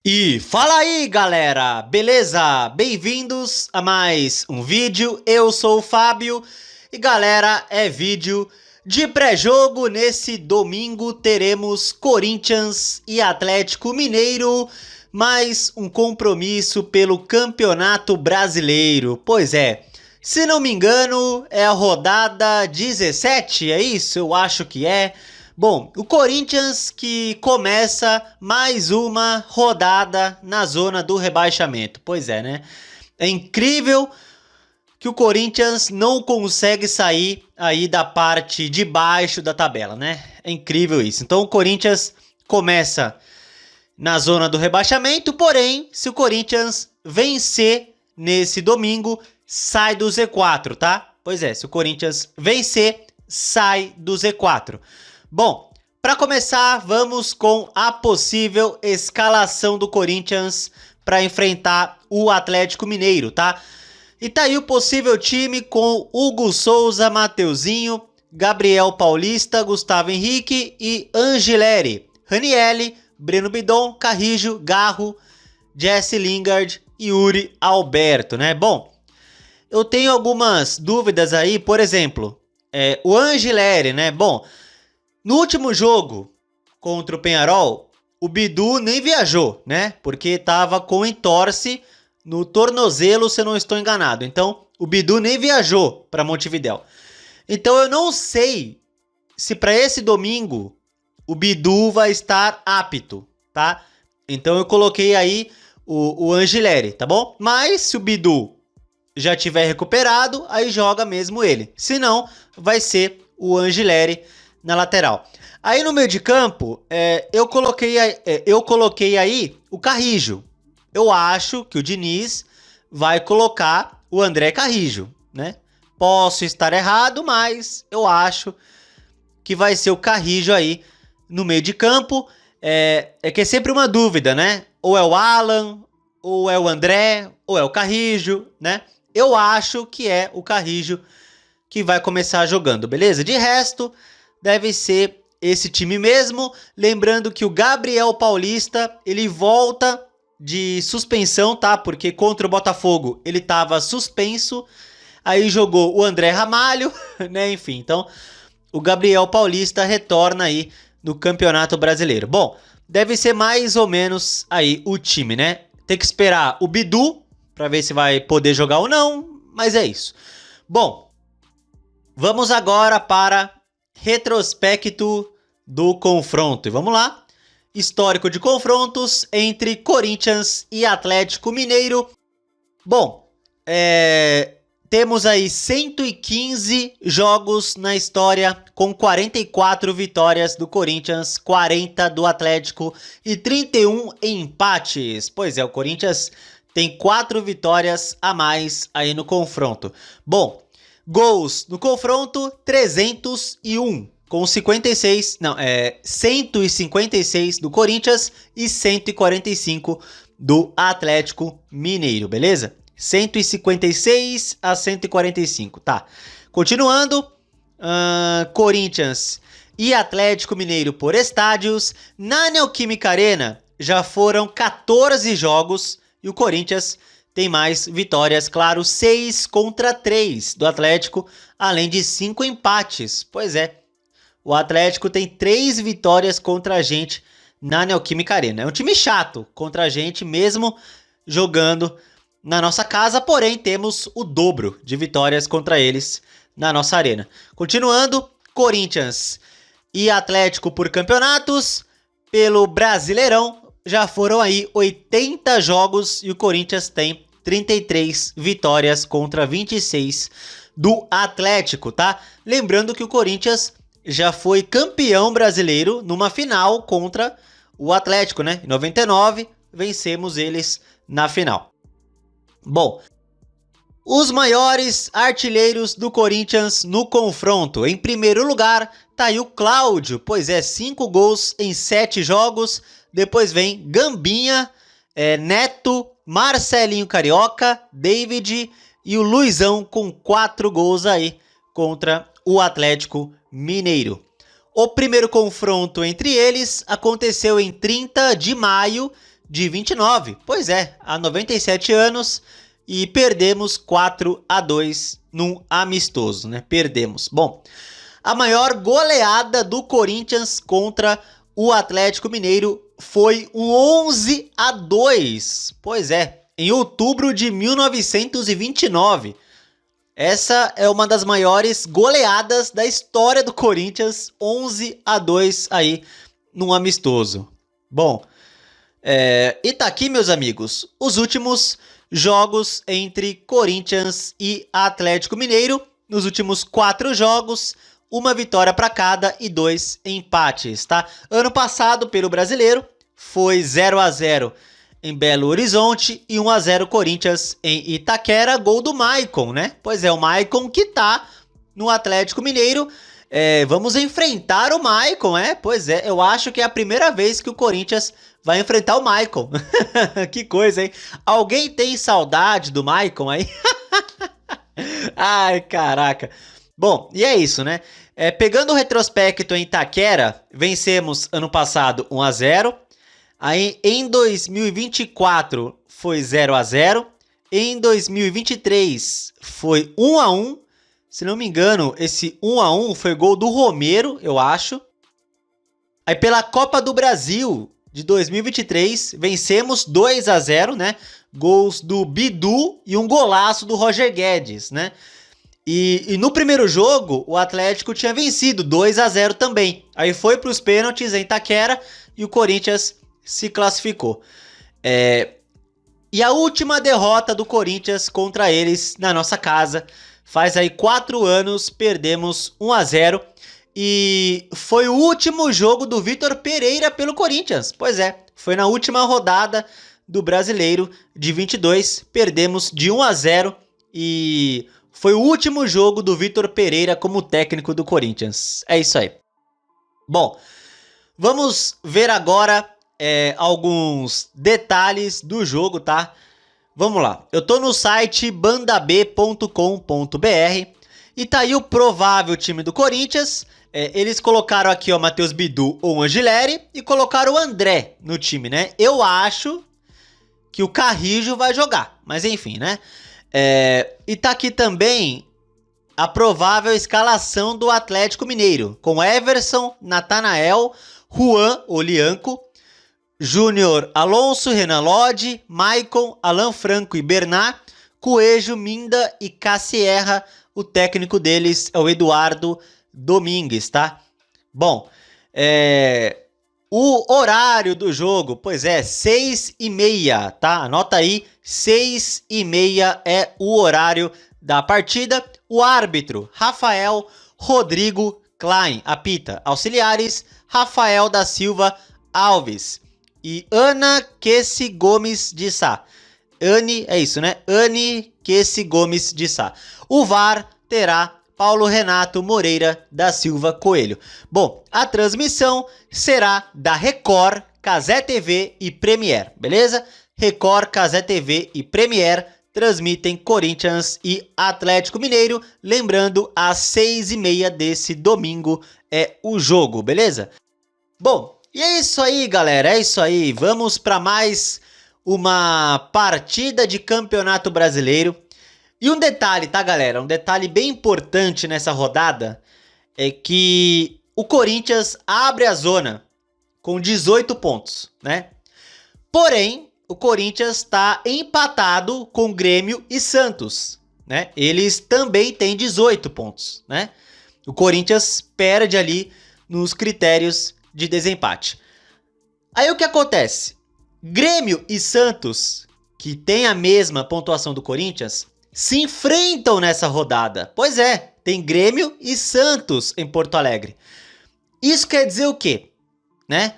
E fala aí, galera, beleza? Bem-vindos a mais um vídeo. Eu sou o Fábio e, galera, é vídeo de pré-jogo. Nesse domingo teremos Corinthians e Atlético Mineiro, mais um compromisso pelo Campeonato Brasileiro. Pois é, se não me engano, é a rodada 17, é isso? Eu acho que é. Bom, o Corinthians que começa mais uma rodada na zona do rebaixamento. Pois é, né? É incrível que o Corinthians não consegue sair aí da parte de baixo da tabela, né? É incrível isso. Então o Corinthians começa na zona do rebaixamento, porém, se o Corinthians vencer nesse domingo, sai do Z4, tá? Pois é, se o Corinthians vencer, sai do Z4. Bom, para começar, vamos com a possível escalação do Corinthians para enfrentar o Atlético Mineiro, tá? E tá aí o possível time com Hugo Souza, Mateuzinho, Gabriel Paulista, Gustavo Henrique e Angileri, Ranieri, Breno Bidon, Carrijo, Garro, Jesse Lingard e Yuri Alberto, né? Bom, eu tenho algumas dúvidas aí, por exemplo, o Angileri, né? Bom, no último jogo contra o Penharol, o Bidu nem viajou, né? Porque tava com entorse no tornozelo, se eu não estou enganado. Então, o Bidu nem viajou para Montevidéu. Então, eu não sei se para esse domingo o Bidu vai estar apto, tá? Então, eu coloquei aí o Angileri, tá bom? Mas se o Bidu já tiver recuperado, aí joga mesmo ele. Se não, vai ser o Angileri na lateral. Aí no meio de campo, eu coloquei aí o Carrijo. Eu acho que o Diniz vai colocar o André Carrijo, né? Posso estar errado, mas eu acho que vai ser o Carrijo aí no meio de campo. É que é sempre uma dúvida, né? Ou é o Alan, ou é o André, ou é o Carrijo, né? Eu acho que é o Carrijo que vai começar jogando, beleza? De resto, deve ser esse time mesmo. Lembrando que o Gabriel Paulista, ele volta de suspensão, tá? Porque contra o Botafogo ele estava suspenso. Aí jogou o André Ramalho, né? Enfim, então o Gabriel Paulista retorna aí no Campeonato Brasileiro. Bom, deve ser mais ou menos aí o time, né? Tem que esperar o Bidu para ver se vai poder jogar ou não, mas é isso. Bom, vamos agora para retrospecto do confronto. E vamos lá. Histórico de confrontos entre Corinthians e Atlético Mineiro. Bom, temos aí 115 jogos na história, com 44 vitórias do Corinthians, 40 do Atlético e 31 empates. Pois é, o Corinthians tem 4 vitórias a mais aí no confronto. Bom, gols no confronto, 301, com 156 do Corinthians e 145 do Atlético Mineiro, beleza? 156 a 145, tá. Continuando, Corinthians e Atlético Mineiro por estádios. Na Neoquímica Arena já foram 14 jogos e o Corinthians tem mais vitórias, claro, 6-3 do Atlético, além de 5 empates. Pois é, o Atlético tem 3 vitórias contra a gente na Neoquímica Arena. É um time chato contra a gente, mesmo jogando na nossa casa, porém temos o dobro de vitórias contra eles na nossa arena. Continuando, Corinthians e Atlético por campeonatos. Pelo Brasileirão, já foram aí 80 jogos e o Corinthians tem 33 vitórias contra 26 do Atlético, tá? Lembrando que o Corinthians já foi campeão brasileiro numa final contra o Atlético, né? Em 99, vencemos eles na final. Bom, os maiores artilheiros do Corinthians no confronto. Em primeiro lugar, tá aí o Cláudio, pois é, 5 gols em 7 jogos. Depois vem Gambinha, Neto, Marcelinho Carioca, David e o Luizão com 4 gols aí contra o Atlético Mineiro. O primeiro confronto entre eles aconteceu em 30 de maio de 29. Pois é, há 97 anos e perdemos 4-2 num amistoso, né? Perdemos. Bom, a maior goleada do Corinthians contra o Atlético Mineiro foi um 11-2. Pois é, em outubro de 1929. Essa é uma das maiores goleadas da história do Corinthians, 11-2 aí num amistoso. Bom, e tá aqui, meus amigos, os últimos jogos entre Corinthians e Atlético Mineiro. Nos últimos 4 jogos, uma vitória para cada e 2 empates, tá? Ano passado, pelo Brasileiro, foi 0-0 em Belo Horizonte e 1-0 Corinthians em Itaquera, gol do Maicon, né? Pois é, o Maicon que tá no Atlético Mineiro. Vamos enfrentar o Maicon, Pois é, eu acho que é a primeira vez que o Corinthians vai enfrentar o Maicon. Que coisa, hein? Alguém tem saudade do Maicon aí? Ai, caraca. Bom, e é isso, né? Pegando o retrospecto em Itaquera, vencemos ano passado 1-0. Aí em 2024 foi 0-0. Em 2023 foi 1-1. Se não me engano, esse 1-1 foi gol do Romero, eu acho. Aí pela Copa do Brasil de 2023, vencemos 2-0, né? Gols do Bidu e um golaço do Roger Guedes, né? E no primeiro jogo, o Atlético tinha vencido 2-0 também. Aí foi para os pênaltis em Itaquera e o Corinthians se classificou. E a última derrota do Corinthians contra eles na nossa casa, faz aí 4 anos, perdemos 1-0. E foi o último jogo do Vitor Pereira pelo Corinthians. Pois é, foi na última rodada do Brasileiro de 22, perdemos de 1-0 e foi o último jogo do Vitor Pereira como técnico do Corinthians. É isso aí. Bom, vamos ver agora alguns detalhes do jogo, tá? Vamos lá. Eu tô no site bandab.com.br e tá aí o provável time do Corinthians. Eles colocaram aqui, ó, Matheus Bidu ou Angileri e colocaram o André no time, né? Eu acho que o Carrijo vai jogar, mas enfim, né? E tá aqui também a provável escalação do Atlético Mineiro, com Everson, Natanael, Juan Olianco, Júnior Alonso, Renan Lodge, Maicon, Alan Franco e Bernat, Coelho, Minda e Cassierra. O técnico deles é o Eduardo Domingues, tá? Bom, o horário do jogo, pois é, 6h30, tá? Anota aí, 6h30 é o horário da partida. O árbitro, Rafael Rodrigo Klein, apita. Auxiliares, Rafael da Silva Alves e Ana Kessi Gomes de Sá. Anne, é isso, né? Anne Kessi Gomes de Sá. O VAR terá Paulo Renato Moreira da Silva Coelho. Bom, a transmissão será da Record, Cazé TV e Premier, beleza? Record, Cazé TV e Premier transmitem Corinthians e Atlético Mineiro. Lembrando, às 6h30 desse domingo é o jogo, beleza? Bom, e é isso aí, galera, é isso aí. Vamos para mais uma partida de Campeonato Brasileiro. E um detalhe, tá, galera? Um detalhe bem importante nessa rodada é que o Corinthians abre a zona com 18 pontos, né? Porém, o Corinthians está empatado com Grêmio e Santos, né? Eles também têm 18 pontos, né? O Corinthians perde ali nos critérios de desempate. Aí o que acontece? Grêmio e Santos, que têm a mesma pontuação do Corinthians, se enfrentam nessa rodada. Pois é, tem Grêmio e Santos em Porto Alegre. Isso quer dizer o quê? Né?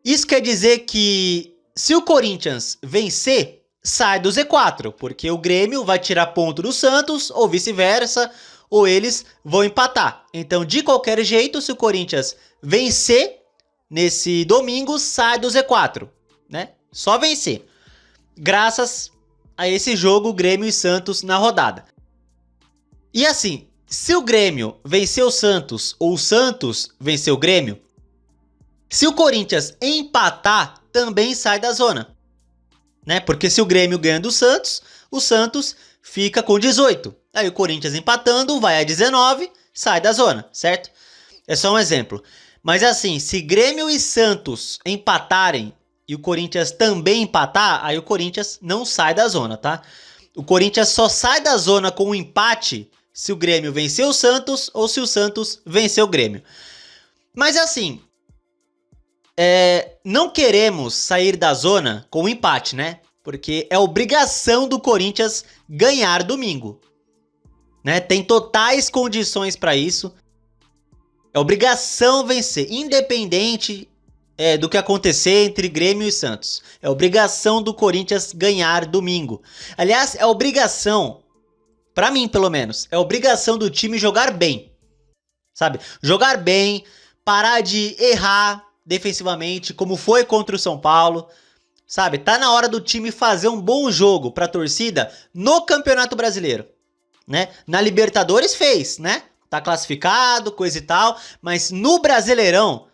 Isso quer dizer que se o Corinthians vencer, sai do Z4, porque o Grêmio vai tirar ponto do Santos, ou vice-versa, ou eles vão empatar. Então, de qualquer jeito, se o Corinthians vencer nesse domingo, sai do Z4, né? Só vencer. Graças a esse jogo, Grêmio e Santos na rodada. E assim, se o Grêmio vencer o Santos ou o Santos vencer o Grêmio, se o Corinthians empatar também sai da zona, né? Porque se o Grêmio ganha do Santos, o Santos fica com 18. Aí o Corinthians empatando, vai a 19, sai da zona, certo? É só um exemplo. Mas assim, se Grêmio e Santos empatarem e o Corinthians também empatar, aí o Corinthians não sai da zona, tá? O Corinthians só sai da zona com um empate se o Grêmio vencer o Santos ou se o Santos vencer o Grêmio. Mas assim, não queremos sair da zona com um empate, né? Porque é obrigação do Corinthians ganhar domingo, né? Tem totais condições para isso. É obrigação vencer, independente do que acontecer entre Grêmio e Santos. É obrigação do Corinthians ganhar domingo. Aliás, é obrigação, pra mim pelo menos, é obrigação do time jogar bem, sabe? Jogar bem, parar de errar defensivamente, como foi contra o São Paulo, sabe? Tá na hora do time fazer um bom jogo pra torcida no Campeonato Brasileiro, né? Na Libertadores fez, né? Tá classificado, coisa e tal, mas no Brasileirão,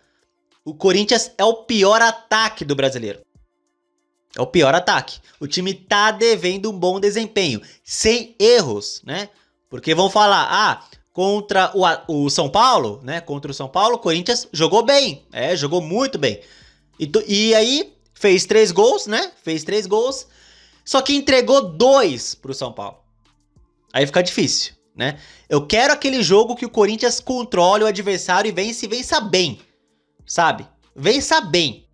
o Corinthians é o pior ataque do brasileiro. É o pior ataque. O time tá devendo um bom desempenho, sem erros, né? Porque vão falar, contra o São Paulo, né? Contra o São Paulo, o Corinthians jogou bem, jogou muito bem. E aí, fez 3 gols, né? Fez 3 gols, só que entregou 2 pro São Paulo. Aí fica difícil, né? Eu quero aquele jogo que o Corinthians controle o adversário e vença bem, sabe? Vença bem.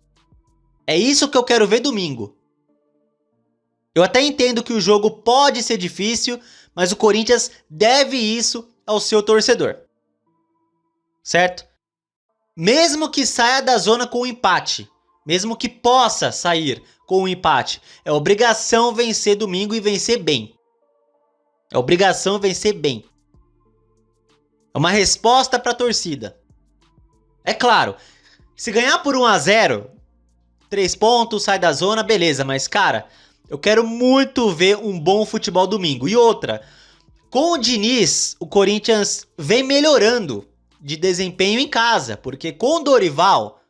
É isso que eu quero ver domingo. Eu até entendo que o jogo pode ser difícil, mas o Corinthians deve isso ao seu torcedor, certo? Mesmo que saia da zona com um empate, mesmo que possa sair com um empate, é obrigação vencer domingo e vencer bem. É obrigação vencer bem. É uma resposta para a torcida. É claro, se ganhar por 1-0, 3 pontos, sai da zona, beleza. Mas, cara, eu quero muito ver um bom futebol domingo. E outra, com o Diniz, o Corinthians vem melhorando de desempenho em casa. Porque com o Dorival,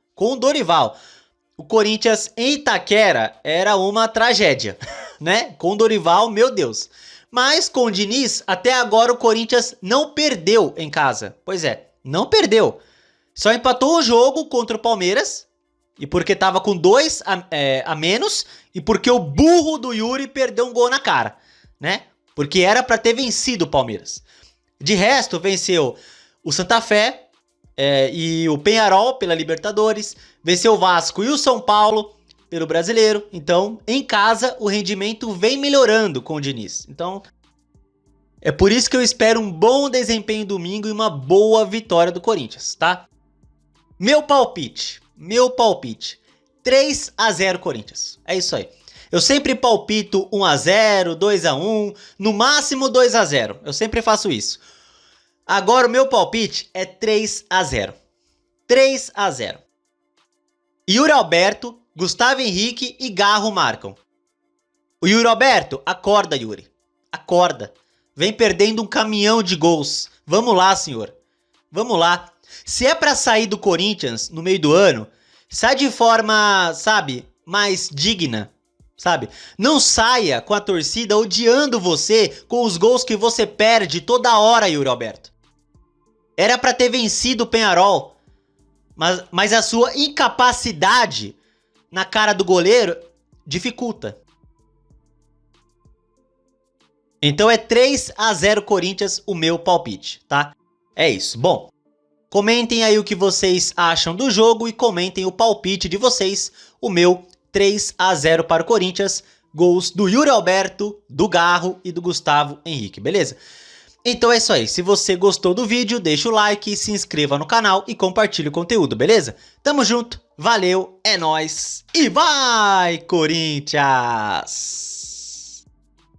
o Corinthians em Itaquera era uma tragédia, né? Com o Dorival, meu Deus. Mas com o Diniz, até agora o Corinthians não perdeu em casa. Pois é, não perdeu. Só empatou o jogo contra o Palmeiras. E porque tava com 2 a menos. E porque o burro do Yuri perdeu um gol na cara, né? Porque era pra ter vencido o Palmeiras. De resto, venceu o Santa Fé e o Peñarol pela Libertadores. Venceu o Vasco e o São Paulo pelo Brasileiro. Então, em casa, o rendimento vem melhorando com o Diniz. Então, é por isso que eu espero um bom desempenho domingo e uma boa vitória do Corinthians, tá? Meu palpite, 3-0 Corinthians. É isso aí. Eu sempre palpito 1-0, 2-1, no máximo 2-0. Eu sempre faço isso. Agora o meu palpite é 3-0. 3-0. Yuri Alberto, Gustavo Henrique e Garro marcam. O Yuri Alberto, acorda, Yuri. Acorda. Vem perdendo um caminhão de gols. Vamos lá, senhor. Vamos lá. Se é pra sair do Corinthians no meio do ano, sai de forma, sabe, mais digna, sabe? Não saia com a torcida odiando você com os gols que você perde toda hora, Yuri Alberto. Era pra ter vencido o Peñarol, mas a sua incapacidade na cara do goleiro dificulta. Então é 3-0 Corinthians o meu palpite, tá? É isso. Bom, comentem aí o que vocês acham do jogo e comentem o palpite de vocês. O meu 3-0 para o Corinthians. Gols do Yuri Alberto, do Garro e do Gustavo Henrique, beleza? Então é isso aí. Se você gostou do vídeo, deixa o like, se inscreva no canal e compartilhe o conteúdo, beleza? Tamo junto, valeu, é nóis e vai, Corinthians!